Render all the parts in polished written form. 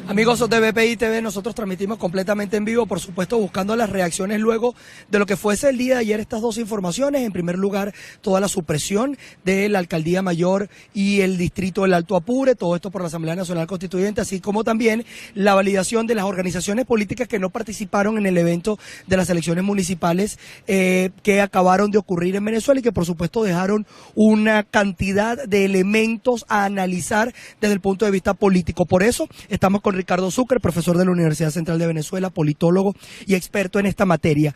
Amigos de BPI TV, nosotros transmitimos completamente en vivo, por supuesto buscando las reacciones luego de lo que fuese el día de ayer estas dos informaciones. En primer lugar, toda la supresión de la Alcaldía Mayor y el Distrito del Alto Apure, todo esto por la Asamblea Nacional Constituyente, así como también la validación de las organizaciones políticas que no participaron en el evento de las elecciones municipales que acabaron de ocurrir en Venezuela y que por supuesto dejaron una cantidad de elementos a analizar desde el punto de vista político. Por eso estamos con Ricardo Zucker, profesor de la Universidad Central de Venezuela, politólogo y experto en esta materia.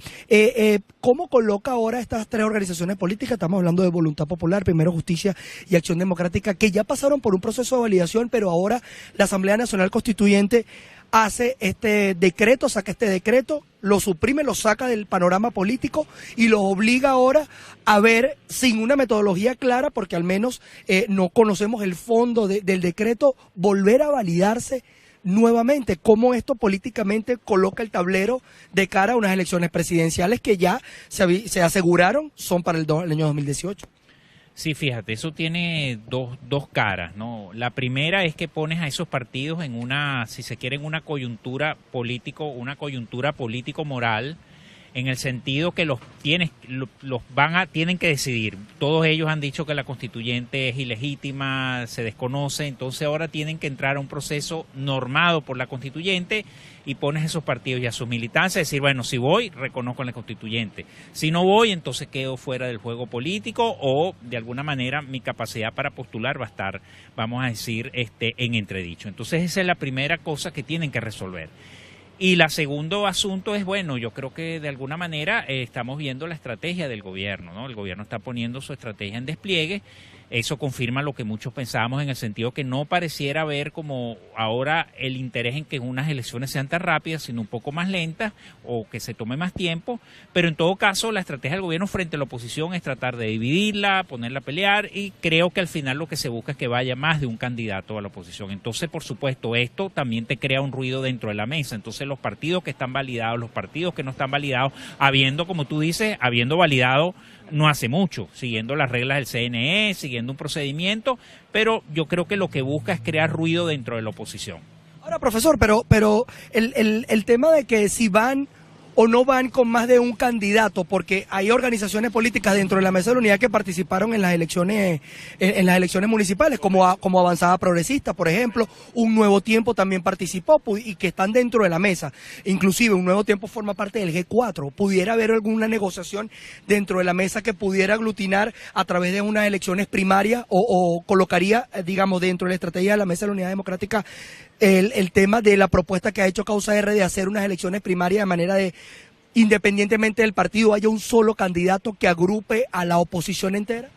¿Cómo coloca ahora estas tres organizaciones políticas? Estamos hablando de Voluntad Popular, Primero Justicia y Acción Democrática, que ya pasaron por un proceso de validación, pero ahora la Asamblea Nacional Constituyente hace este decreto, saca este decreto, lo suprime, lo saca del panorama político y lo obliga ahora a ver sin una metodología clara, porque al menos no conocemos el fondo del decreto, volver a validarse nuevamente. ¿Cómo esto políticamente coloca el tablero de cara a unas elecciones presidenciales que ya se aseguraron son para el año 2018? Sí, fíjate, eso tiene dos caras, ¿no? La primera es que pones a esos partidos en una, si se quiere, en una coyuntura político-moral, en el sentido que tienen que decidir. Todos ellos han dicho que la constituyente es ilegítima, se desconoce, entonces ahora tienen que entrar a un proceso normado por la constituyente y pones esos partidos y a sus militancias a decir, bueno, si voy, reconozco a la constituyente. Si no voy, entonces quedo fuera del juego político o, de alguna manera, mi capacidad para postular va a estar, vamos a decir, en entredicho. Entonces esa es la primera cosa que tienen que resolver. Y la segundo asunto es, bueno, yo creo que de alguna manera estamos viendo la estrategia del gobierno, ¿no? El gobierno está poniendo su estrategia en despliegue. Eso confirma lo que muchos pensábamos, en el sentido que no pareciera haber como ahora el interés en que unas elecciones sean tan rápidas, sino un poco más lentas o que se tome más tiempo. Pero en todo caso, la estrategia del gobierno frente a la oposición es tratar de dividirla, ponerla a pelear, y creo que al final lo que se busca es que vaya más de un candidato a la oposición. Entonces, por supuesto, esto también te crea un ruido dentro de la mesa. Entonces, los partidos que están validados, los partidos que no están validados, habiendo, como tú dices, habiendo validado no hace mucho, siguiendo las reglas del CNE, siguiendo un procedimiento, pero yo creo que lo que busca es crear ruido dentro de la oposición. Ahora, profesor, pero el tema de que si van o no van con más de un candidato, porque hay organizaciones políticas dentro de la Mesa de la Unidad que participaron en las elecciones municipales, como Avanzada Progresista, por ejemplo. Un Nuevo Tiempo también participó y que están dentro de la mesa. Inclusive un Nuevo Tiempo forma parte del G4. ¿Pudiera haber alguna negociación dentro de la mesa que pudiera aglutinar a través de unas elecciones primarias o colocaría, digamos, dentro de la estrategia de la Mesa de la Unidad Democrática el tema de la propuesta que ha hecho Causa R de hacer unas elecciones primarias de manera de, independientemente del partido, haya un solo candidato que agrupe a la oposición entera?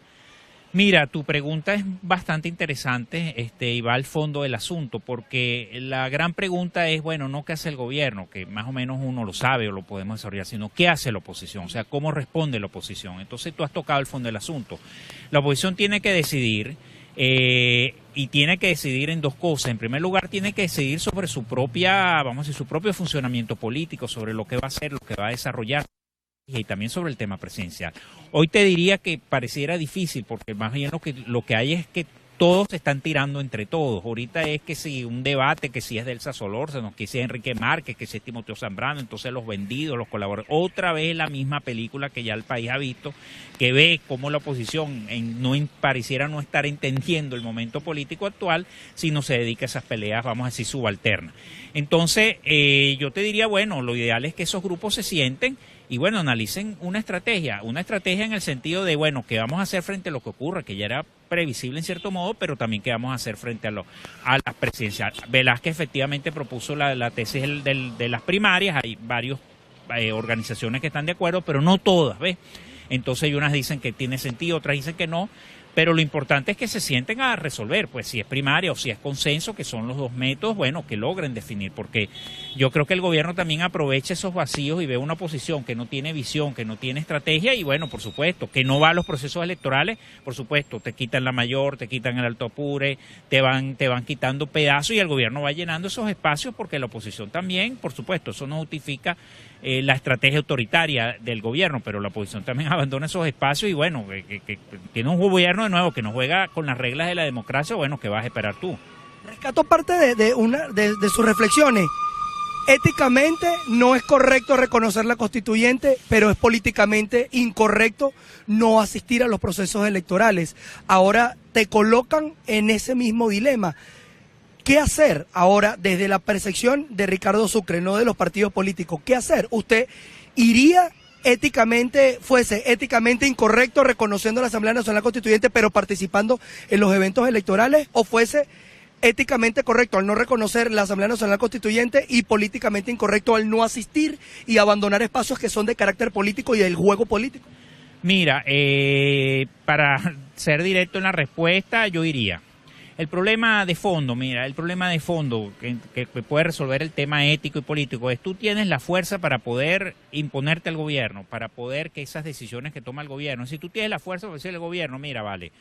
Mira, tu pregunta es bastante interesante y va al fondo del asunto, porque la gran pregunta es, bueno, no qué hace el gobierno, que más o menos uno lo sabe o lo podemos desarrollar, sino qué hace la oposición, o sea, cómo responde la oposición. Entonces tú has tocado el fondo del asunto. La oposición tiene que decidir y tiene que decidir en dos cosas. En primer lugar, tiene que decidir sobre su propia, vamos a decir, su propio funcionamiento político, sobre lo que va a hacer, lo que va a desarrollar, y también sobre el tema presidencial. Hoy te diría que pareciera difícil, porque más bien lo que hay es que todos se están tirando entre todos. Ahorita es que si un debate, que si es Delsa Solórzano, que si es Enrique Márquez, que si es Timoteo Zambrano, entonces los vendidos, los colaboradores. Otra vez la misma película que ya el país ha visto, que ve cómo la oposición pareciera no estar entendiendo el momento político actual, sino se dedica a esas peleas, vamos a decir, subalternas. Entonces, yo te diría, bueno, lo ideal es que esos grupos se sienten y, bueno, analicen una estrategia en el sentido de, bueno, ¿qué vamos a hacer frente a lo que ocurra? Que ya era previsible en cierto modo, pero también qué vamos a hacer frente a las presidenciales. Velázquez efectivamente propuso la tesis de las primarias, hay varias organizaciones que están de acuerdo, pero no todas, ¿ves? Entonces hay unas dicen que tiene sentido, otras dicen que no, pero lo importante es que se sienten a resolver, pues si es primaria o si es consenso, que son los dos métodos, bueno, que logren definir, porque yo creo que el gobierno también aprovecha esos vacíos y ve una oposición que no tiene visión, que no tiene estrategia y, bueno, por supuesto, que no va a los procesos electorales, por supuesto, te quitan la Mayor, te quitan el Alto Apure, te van quitando pedazos y el gobierno va llenando esos espacios porque la oposición también, por supuesto, eso no justifica la estrategia autoritaria del gobierno, pero la oposición también abandona esos espacios y, bueno, que tiene un gobierno de nuevo que no juega con las reglas de la democracia, bueno, ¿qué vas a esperar tú? Rescato parte de sus reflexiones. Éticamente no es correcto reconocer la constituyente, pero es políticamente incorrecto no asistir a los procesos electorales. Ahora te colocan en ese mismo dilema. ¿Qué hacer ahora desde la percepción de Ricardo Sucre, no de los partidos políticos? ¿Qué hacer? ¿Usted iría fuese éticamente incorrecto reconociendo la Asamblea Nacional Constituyente, pero participando en los eventos electorales, o fuese éticamente correcto al no reconocer la Asamblea Nacional Constituyente y políticamente incorrecto al no asistir y abandonar espacios que son de carácter político y del juego político? Mira, para ser directo en la respuesta, yo iría. El problema de fondo, que puede resolver el tema ético y político es: tú tienes la fuerza para poder imponerte al gobierno, para poder que esas decisiones que toma el gobierno, si tú tienes la fuerza para decirle al gobierno, mira, vale,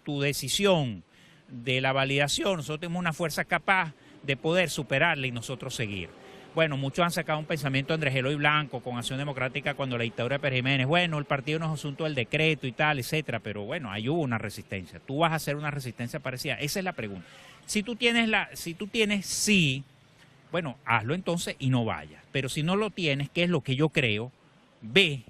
tu decisión de la validación, nosotros tenemos una fuerza capaz de poder superarla y nosotros seguir. Bueno, muchos han sacado un pensamiento de Andrés Eloy Blanco con Acción Democrática cuando la dictadura de Pérez Jiménez, bueno, el partido no es asunto del decreto y tal, etcétera, pero bueno, ahí hubo una resistencia. Tú vas a hacer una resistencia parecida. Esa es la pregunta. Si tú tienes sí, bueno, hazlo entonces y no vayas. Pero si no lo tienes, que es lo que yo creo, ve.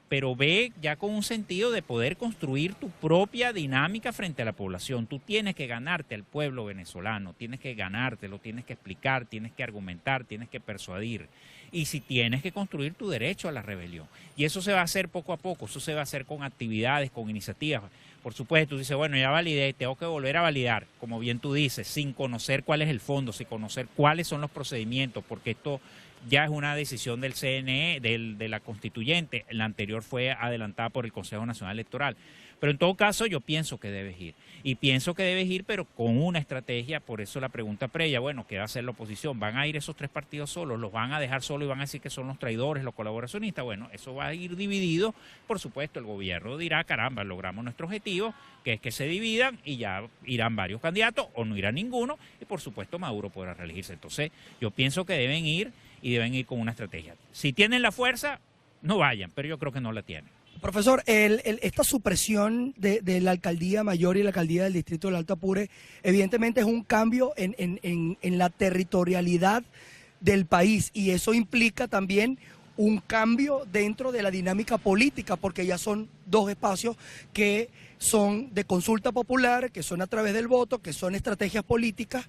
Pero ve ya con un sentido de poder construir tu propia dinámica frente a la población. Tú tienes que ganarte al pueblo venezolano, tienes que ganártelo, tienes que explicar, tienes que argumentar, tienes que persuadir. Y si tienes que construir tu derecho a la rebelión. Y eso se va a hacer poco a poco, eso se va a hacer con actividades, con iniciativas. Por supuesto, tú dices, bueno, ya validé, tengo que volver a validar, como bien tú dices, sin conocer cuál es el fondo, sin conocer cuáles son los procedimientos, porque esto ya es una decisión del CNE, de la constituyente. La anterior fue adelantada por el Consejo Nacional Electoral. Pero en todo caso yo pienso que debes ir. Y pienso que debes ir, pero con una estrategia. Por eso la pregunta previa, bueno, ¿qué va a hacer la oposición? ¿Van a ir esos tres partidos solos? ¿Los van a dejar solos y van a decir que son los traidores, los colaboracionistas? Bueno, eso va a ir dividido. Por supuesto, el gobierno dirá, caramba, logramos nuestro objetivo, que es que se dividan y ya irán varios candidatos o no irá ninguno. Y por supuesto Maduro podrá reelegirse. Entonces yo pienso que deben ir y deben ir con una estrategia. Si tienen la fuerza, no vayan, pero yo creo que no la tienen. Profesor, esta supresión de la alcaldía mayor y la alcaldía del distrito del Alto Apure, evidentemente es un cambio en la territorialidad del país, y eso implica también un cambio dentro de la dinámica política, porque ya son dos espacios que son de consulta popular, que son a través del voto, que son estrategias políticas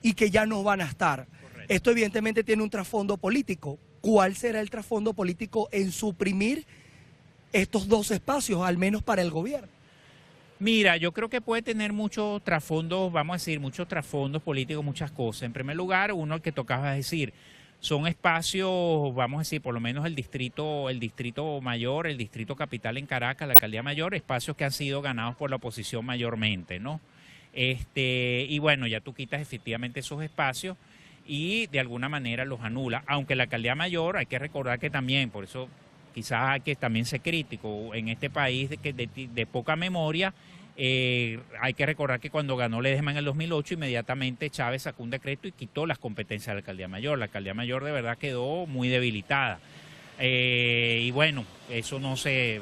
y que ya no van a estar. Correcto. Esto evidentemente tiene un trasfondo político. ¿Cuál será el trasfondo político en suprimir estos dos espacios, al menos para el gobierno? Mira, yo creo que puede tener muchos trasfondos, vamos a decir, muchos trasfondos políticos, muchas cosas. En primer lugar, uno, el que tocaba decir, son espacios, vamos a decir, por lo menos el distrito mayor, el distrito capital en Caracas, la alcaldía mayor, espacios que han sido ganados por la oposición mayormente, ¿no? Y bueno, ya tú quitas efectivamente esos espacios y de alguna manera los anula, aunque la alcaldía mayor, hay que recordar que también, por eso quizás hay que también ser crítico en este país de poca memoria. Hay que recordar que cuando ganó Ledesma en el 2008, inmediatamente Chávez sacó un decreto y quitó las competencias de la alcaldía mayor. La alcaldía mayor de verdad quedó muy debilitada. Y bueno, eso no se,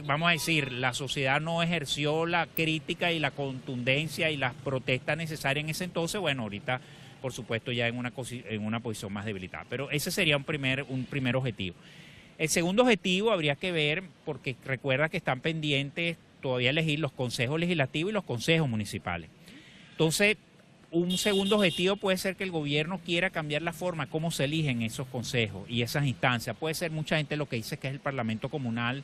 vamos a decir, la sociedad no ejerció la crítica y la contundencia y las protestas necesarias en ese entonces. Bueno, ahorita, por supuesto, ya en una posición más debilitada. Pero ese sería un primer objetivo. El segundo objetivo habría que ver, porque recuerda que están pendientes todavía elegir los consejos legislativos y los consejos municipales. Entonces, un segundo objetivo puede ser que el gobierno quiera cambiar la forma como se eligen esos consejos y esas instancias. Puede ser mucha gente lo que dice que es el Parlamento Comunal.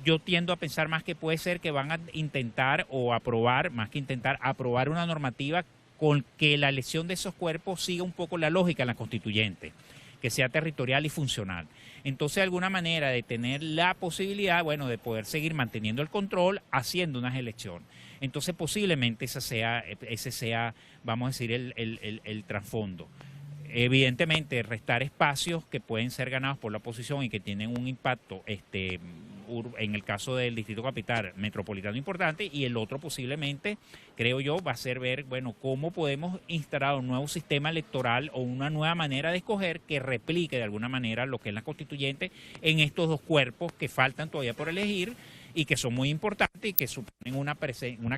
Yo tiendo a pensar más que puede ser que van a intentar o aprobar, más que intentar, aprobar una normativa con que la elección de esos cuerpos siga un poco la lógica en la constituyente, que sea territorial y funcional. Entonces, de alguna manera de tener la posibilidad, bueno, de poder seguir manteniendo el control haciendo unas elecciones. Entonces, posiblemente ese sea, vamos a decir, el trasfondo. Evidentemente, restar espacios que pueden ser ganados por la oposición y que tienen un impacto, en el caso del Distrito Capital Metropolitano importante, y el otro posiblemente, creo yo, va a ser ver, bueno, cómo podemos instalar un nuevo sistema electoral o una nueva manera de escoger que replique de alguna manera lo que es la constituyente en estos dos cuerpos que faltan todavía por elegir y que son muy importantes y que suponen una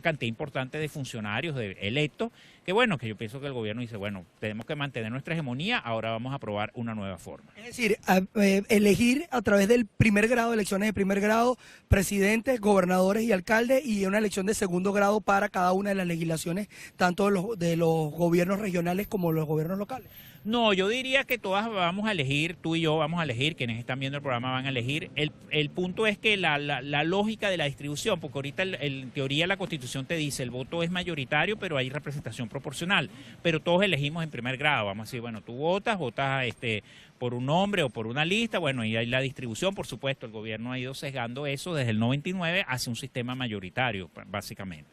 cantidad importante de funcionarios electos, que bueno, que yo pienso que el gobierno dice, bueno, tenemos que mantener nuestra hegemonía, ahora vamos a probar una nueva forma. Es decir, elegir a través del primer grado, elecciones de primer grado, presidentes, gobernadores y alcaldes, y una elección de segundo grado para cada una de las legislaciones, tanto de los gobiernos regionales como los gobiernos locales. No, yo diría que todas vamos a elegir, tú y yo vamos a elegir, quienes están viendo el programa van a elegir. El punto es que la lógica de la distribución, porque ahorita en teoría la Constitución te dice el voto es mayoritario, pero hay representación proporcional, pero todos elegimos en primer grado. Vamos a decir, bueno, tú votas por un nombre o por una lista, bueno, y hay la distribución, por supuesto, el gobierno ha ido sesgando eso desde el 99 hacia un sistema mayoritario, básicamente.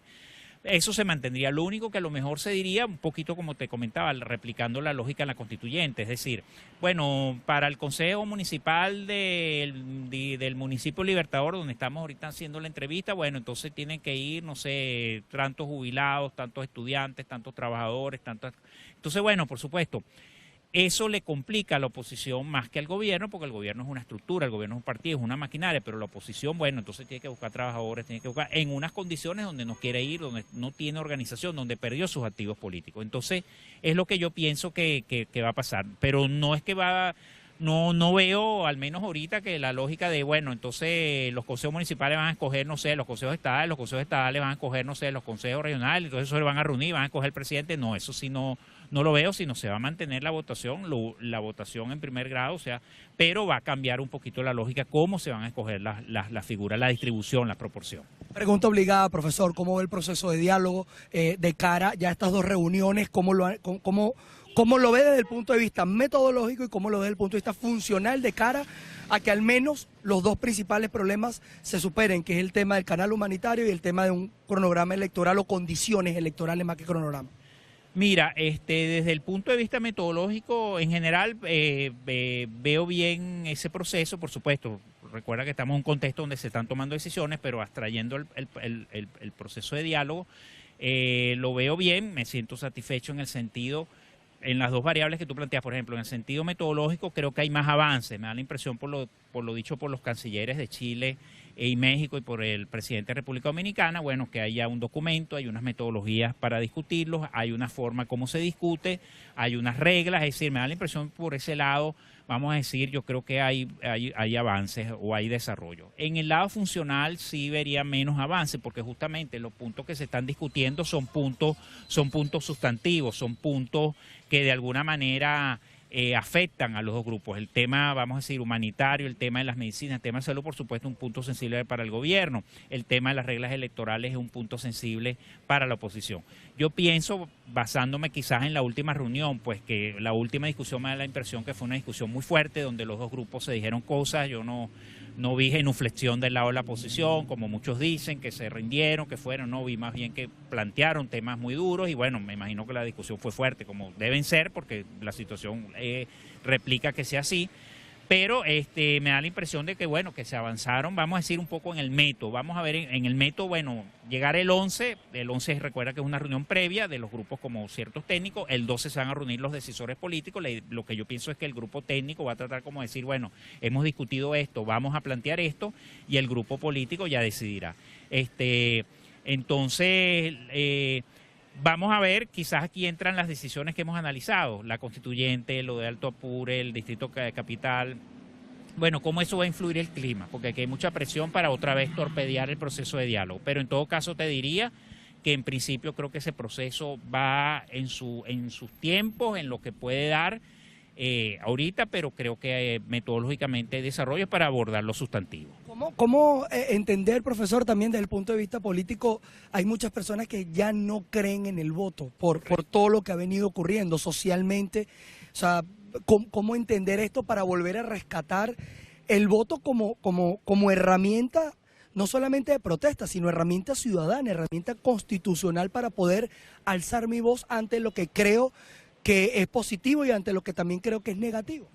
Eso se mantendría. Lo único que a lo mejor se diría, un poquito como te comentaba, replicando la lógica en la constituyente, es decir, bueno, para el Consejo Municipal del municipio Libertador, donde estamos ahorita haciendo la entrevista, bueno, entonces tienen que ir, no sé, tantos jubilados, tantos estudiantes, tantos trabajadores, tantos... Entonces, bueno, por supuesto, eso le complica a la oposición más que al gobierno, porque el gobierno es una estructura, el gobierno es un partido, es una maquinaria, pero la oposición, bueno, entonces tiene que buscar trabajadores, tiene que buscar en unas condiciones donde no quiere ir, donde no tiene organización, donde perdió sus activos políticos. Entonces, es lo que yo pienso que va a pasar, pero no es que va... No veo, al menos ahorita, que la lógica de, bueno, entonces los consejos municipales van a escoger, no sé, los consejos estadales van a escoger, no sé, los consejos regionales, entonces eso se van a reunir, van a escoger el presidente. No, eso sí no lo veo, sino se va a mantener la votación en primer grado, o sea, pero va a cambiar un poquito la lógica, cómo se van a escoger las figuras, la distribución, la proporción. Pregunta obligada, profesor, ¿cómo ve el proceso de diálogo de cara ya a estas dos reuniones? ¿Cómo lo ve desde el punto de vista metodológico y cómo lo ve desde el punto de vista funcional de cara a que al menos los dos principales problemas se superen, que es el tema del canal humanitario y el tema de un cronograma electoral o condiciones electorales más que cronograma? Mira, desde el punto de vista metodológico, en general, veo bien ese proceso, por supuesto. Recuerda que estamos en un contexto donde se están tomando decisiones, pero abstrayendo el proceso de diálogo, lo veo bien, me siento satisfecho en el sentido, en las dos variables que tú planteas, por ejemplo, en el sentido metodológico creo que hay más avances, me da la impresión por lo dicho por los cancilleres de Chile y México y por el presidente de República Dominicana, bueno, que haya un documento, hay unas metodologías para discutirlos, hay una forma como se discute, hay unas reglas, es decir, me da la impresión por ese lado, vamos a decir, yo creo que hay avances o hay desarrollo. En el lado funcional sí vería menos avance, porque justamente los puntos que se están discutiendo son puntos sustantivos, son puntos que de alguna manera afectan a los dos grupos. El tema, vamos a decir, humanitario, el tema de las medicinas, el tema de salud, por supuesto, un punto sensible para el gobierno. El tema de las reglas electorales es un punto sensible para la oposición. Yo pienso, basándome quizás en la última reunión, pues que la última discusión me da la impresión que fue una discusión muy fuerte, donde los dos grupos se dijeron cosas, yo no vi genuflexión del lado de la oposición, como muchos dicen, que se rindieron, que fueron, no vi más bien que plantearon temas muy duros y bueno, me imagino que la discusión fue fuerte, como deben ser, porque la situación replica que sea así, pero me da la impresión de que bueno, que se avanzaron, vamos a decir un poco en el método, vamos a ver en el método, bueno, llegar el 11 recuerda que es una reunión previa de los grupos como ciertos técnicos, el 12 se van a reunir los decisores políticos, lo que yo pienso es que el grupo técnico va a tratar como decir, bueno, hemos discutido esto, vamos a plantear esto y el grupo político ya decidirá. Entonces, vamos a ver, quizás aquí entran las decisiones que hemos analizado, la constituyente, lo de Alto Apure, el distrito capital. Bueno, cómo eso va a influir el clima, porque aquí hay mucha presión para otra vez torpedear el proceso de diálogo. Pero en todo caso te diría que en principio creo que ese proceso va en sus tiempos, en lo que puede dar ahorita, pero creo que metodológicamente hay desarrollo para abordar los sustantivos. ¿Cómo entender, profesor, también desde el punto de vista político, hay muchas personas que ya no creen en el voto por todo lo que ha venido ocurriendo socialmente? O sea, ¿cómo entender esto para volver a rescatar el voto como herramienta, no solamente de protesta, sino herramienta ciudadana, herramienta constitucional para poder alzar mi voz ante lo que creo que es positivo y ante lo que también creo que es negativo?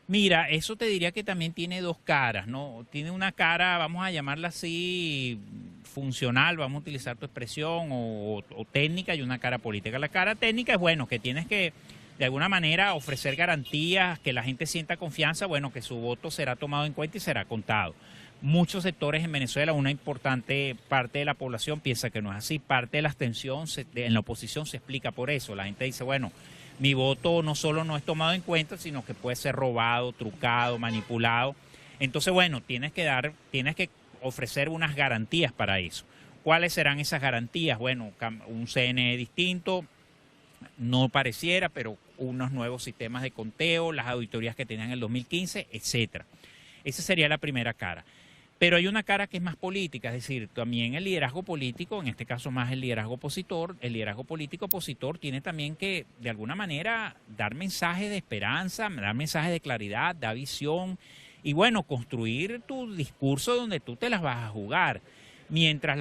Mira, eso te diría que también tiene dos caras, ¿no? Tiene una cara, vamos a llamarla así, funcional, vamos a utilizar tu expresión, o técnica, y una cara política. La cara técnica es, bueno, que tienes que, de alguna manera, ofrecer garantías, que la gente sienta confianza, bueno, que su voto será tomado en cuenta y será contado. Muchos sectores en Venezuela, una importante parte de la población piensa que no es así. Parte de la abstención en la oposición se explica por eso. La gente dice, bueno, mi voto no solo no es tomado en cuenta, sino que puede ser robado, trucado, manipulado. Entonces, bueno, tienes que ofrecer unas garantías para eso. ¿Cuáles serán esas garantías? Bueno, un CNE distinto, no pareciera, pero unos nuevos sistemas de conteo, las auditorías que tenían en el 2015, etcétera. Esa sería la primera cara. Pero hay una cara que es más política, es decir, también el liderazgo político, en este caso más el liderazgo opositor, el liderazgo político opositor tiene también que, de alguna manera, dar mensajes de esperanza, dar mensajes de claridad, dar visión y, bueno, construir tu discurso donde tú te las vas a jugar. Mientras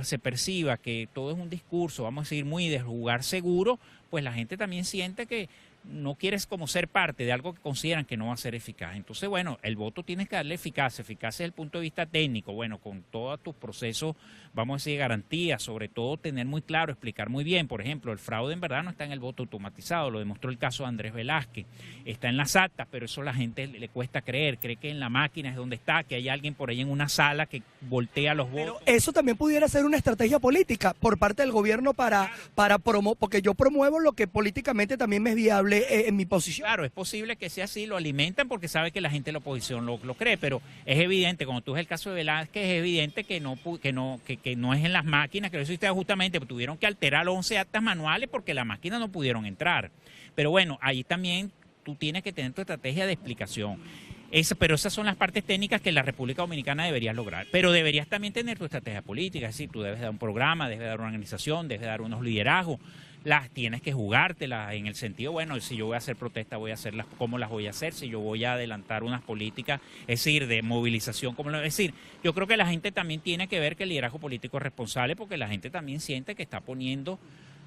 se perciba que todo es un discurso, vamos a decir, muy de jugar seguro, pues la gente también siente que no quieres como ser parte de algo que consideran que no va a ser eficaz. Entonces, bueno, el voto tienes que darle eficacia desde el punto de vista técnico, bueno, con todos tus procesos, vamos a decir, garantías, sobre todo tener muy claro, explicar muy bien. Por ejemplo, el fraude en verdad no está en el voto automatizado, lo demostró el caso de Andrés Velázquez, está en las actas, pero eso a la gente le cuesta creer, cree que en la máquina es donde está, que hay alguien por ahí en una sala que voltea los votos. Pero eso también pudiera ser una estrategia política por parte del gobierno para porque yo promuevo lo que políticamente también me es viable en mi posición. Claro, es posible que sea así, lo alimentan porque sabe que la gente de la oposición lo cree, pero es evidente, como tú ves el caso de Velázquez, es evidente que no es en las máquinas, que eso justamente tuvieron que alterar 11 actas manuales porque las máquinas no pudieron entrar. Pero bueno, ahí también tú tienes que tener tu estrategia de explicación. Pero esas son las partes técnicas que la República Dominicana deberías lograr. Pero deberías también tener tu estrategia política, es decir, tú debes dar un programa, debes dar una organización, debes dar unos liderazgos. Las tienes que jugártelas en el sentido, bueno, si yo voy a hacer protesta, voy a hacerlas, ¿cómo las voy a hacer? Si yo voy a adelantar unas políticas, es decir, de movilización, es decir, yo creo que la gente también tiene que ver que el liderazgo político es responsable porque la gente también siente que está poniendo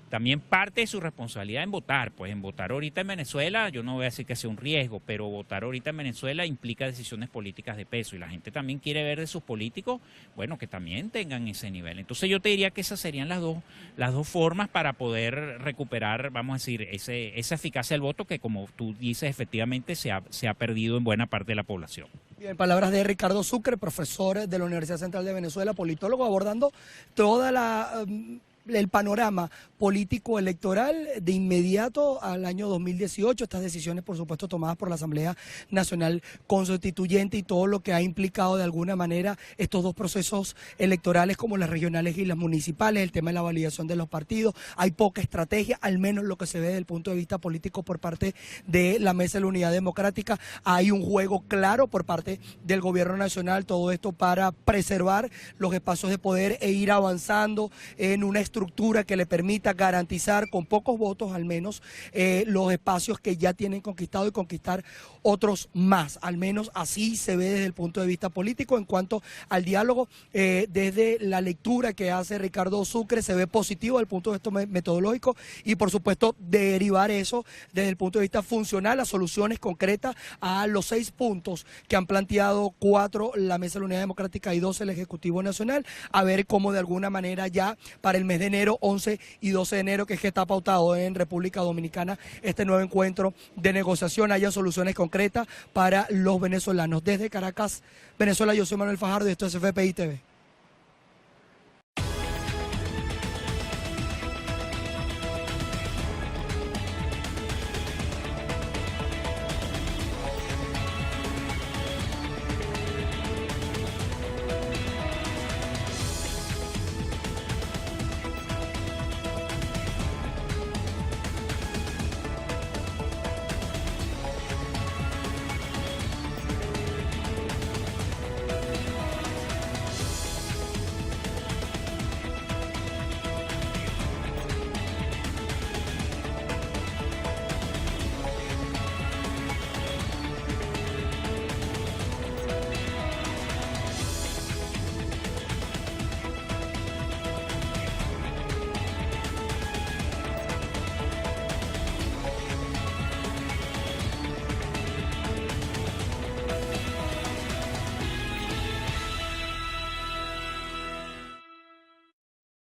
también parte de su responsabilidad en votar. Pues en votar ahorita en Venezuela, yo no voy a decir que sea un riesgo, pero votar ahorita en Venezuela implica decisiones políticas de peso y la gente también quiere ver de sus políticos, bueno, que también tengan ese nivel. Entonces yo te diría que esas serían las dos formas para poder recuperar, vamos a decir, esa eficacia del voto que, como tú dices, efectivamente se ha perdido en buena parte de la población. Bien, palabras de Ricardo Sucre, profesor de la Universidad Central de Venezuela, politólogo, abordando toda el panorama político electoral de inmediato al año 2018, estas decisiones por supuesto tomadas por la Asamblea Nacional Constituyente y todo lo que ha implicado de alguna manera estos dos procesos electorales como las regionales y las municipales, el tema de la validación de los partidos. Hay poca estrategia, al menos lo que se ve desde el punto de vista político por parte de la Mesa de la Unidad Democrática. Hay un juego claro por parte del gobierno nacional, todo esto para preservar los espacios de poder e ir avanzando en una estructura que le permita garantizar con pocos votos al menos los espacios que ya tienen conquistado y conquistar otros más. Al menos así se ve desde el punto de vista político. En cuanto al diálogo, desde la lectura que hace Ricardo Sucre se ve positivo desde el punto de vista metodológico y por supuesto derivar eso desde el punto de vista funcional a soluciones concretas a los 6 puntos que han planteado 4 la Mesa de la Unidad Democrática y 2 el Ejecutivo Nacional, a ver cómo de alguna manera ya para el mes de enero, 11 y 12 de enero, que es que está pautado en República Dominicana este nuevo encuentro de negociación, haya soluciones concretas para los venezolanos. Desde Caracas, Venezuela, yo soy Manuel Fajardo y esto es FPI TV.